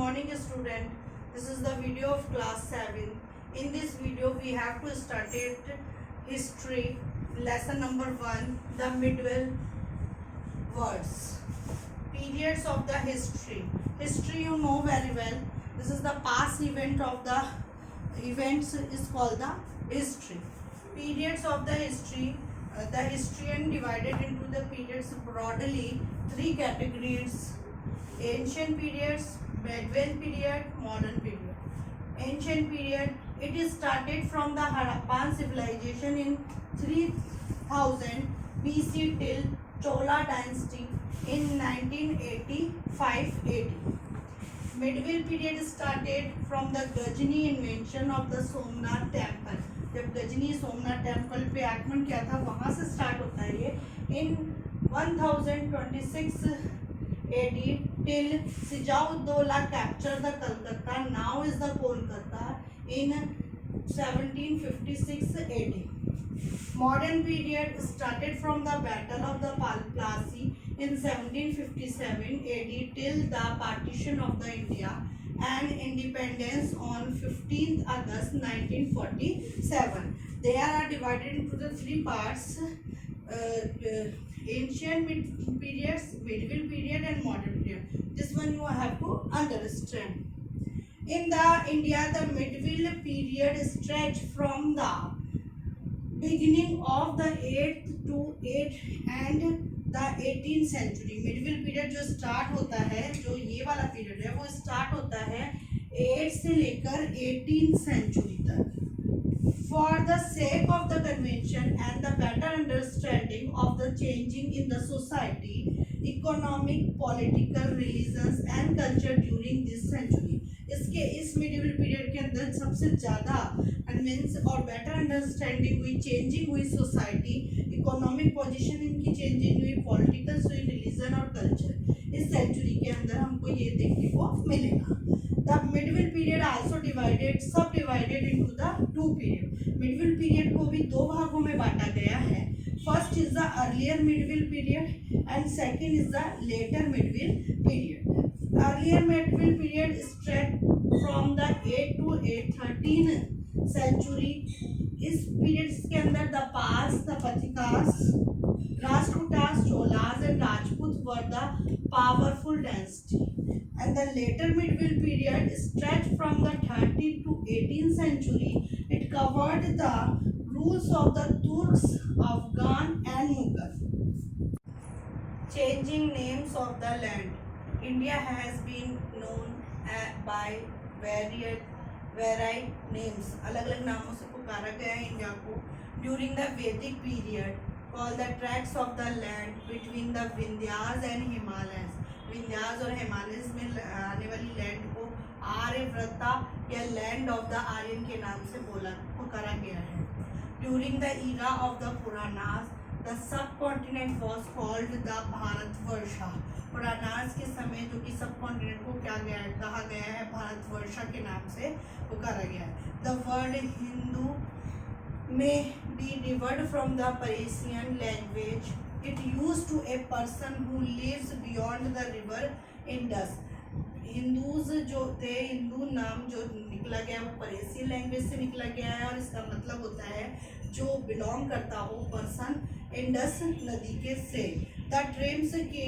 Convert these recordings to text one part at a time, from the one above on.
morning student. This is the video of class 7. In this video we have to start it history lesson number 1, the medieval words. Periods of the history. History you know very well. This is the past event of the events is called the history. Periods of the history. The historian divided into the periods broadly 3 categories: ancient periods, medieval period, modern period. Ancient period, it is started from the Harappan civilization in 3000 BC till Chola dynasty in 1985 AD. Medieval period started from the Gajni invention of the Somnath temple. जब Ghazni Somnath temple पे आगमन किया था वहाँ से start होता है ये इन 1026 AD till Sijauddola captured the Calcutta, now is the Kolkata, in 1756 AD. Modern period started from the Battle of the Plassey in 1757 AD till the partition of the India and independence on 15th August 1947. They are divided into the 3 parts: ancient periods, medieval period and modern period. This one you have to understand. In the India, the medieval period stretched from the beginning of the 8th to 8th and the 18th century. medieval period जो start होता है, जो ये वाला period है वो start होता है 8 से लेकर 18th century तक. For the sake of the convention and the better understanding of the changing in the society, economic, political, religions and culture during this century. इसके इस medieval period के अंदर सबसे ज़्यादा कन्विंस और बेटर अंडरस्टैंडिंग हुई, changing हुई सोसाइटी, इकोनॉमिक पोजीशन इनकी चेंजिंग हुई, पॉलिटिकल हुई, रिलीजन और कल्चर. इस सेंचुरी के अंदर हमको ये देखने को मिलेगा. The medieval period also divided, सब divided into the 2 period. medieval period को भी 2 भागों में बांटा गया है. First is the earlier medieval period and second is the later medieval period. Earlier medieval period stretched from the 8 to 813 century. इस periods के अंदर the Pars, the Pathikas, Rashtrakutas, Cholas and Rajput were the powerful dynasty. And the later medieval period stretched from the 13th to 18th century. It covered the rules of the Turks, Afghan and Mughal. Changing names of the land. India has been known by varied names. अलग अलग नामों से पुकारा गया है India को. During the Vedic period, called the tracts of the land between the Vindhyas and Himalayas. Vindhyas और Himalayas में आने वाली लैंड को आर्यव्रता या लैंड ऑफ द आर्यन के नाम से पुकारा गया है. During the era of the Puranas, the subcontinent was called the Bharatvarsha. Puranas के समय जो कि सब कॉन्टिनेंट को क्या कहा गया है, भारतवर्षा के नाम से पुकारा गया है. The word Hindu may be derived from the Persian language. It used to a person who lives beyond the river Indus. Hindus जो थे, हिंदू नाम जो निकला गया वो पर्शियन लैंग्वेज से निकला गया है और इसका मतलब होता है जो बिलोंग करता हो पर्सन इंडस नदी के से. द टर्म्स के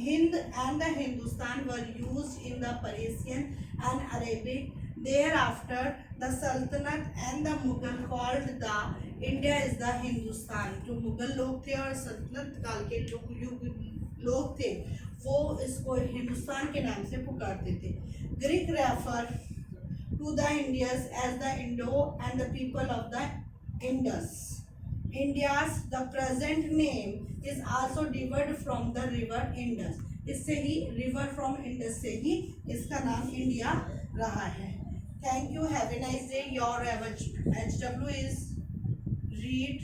Hind and the Hindustan were used in the Persian and Arabic. Thereafter, the Sultanate and the Mughal called the India is the Hindustan. जो मुगल लोग थे और सल्तनत काल के लोग थे वो इसको हिंदुस्तान के नाम से पुकारते थे. Greek refer to the Indians as the Indo and the people of the Indus. India's the present name is also derived from the river Indus. इससे ही river from Indus से ही इसका नाम इंडिया रहा है. Thank you. Have a nice day. Your HW is read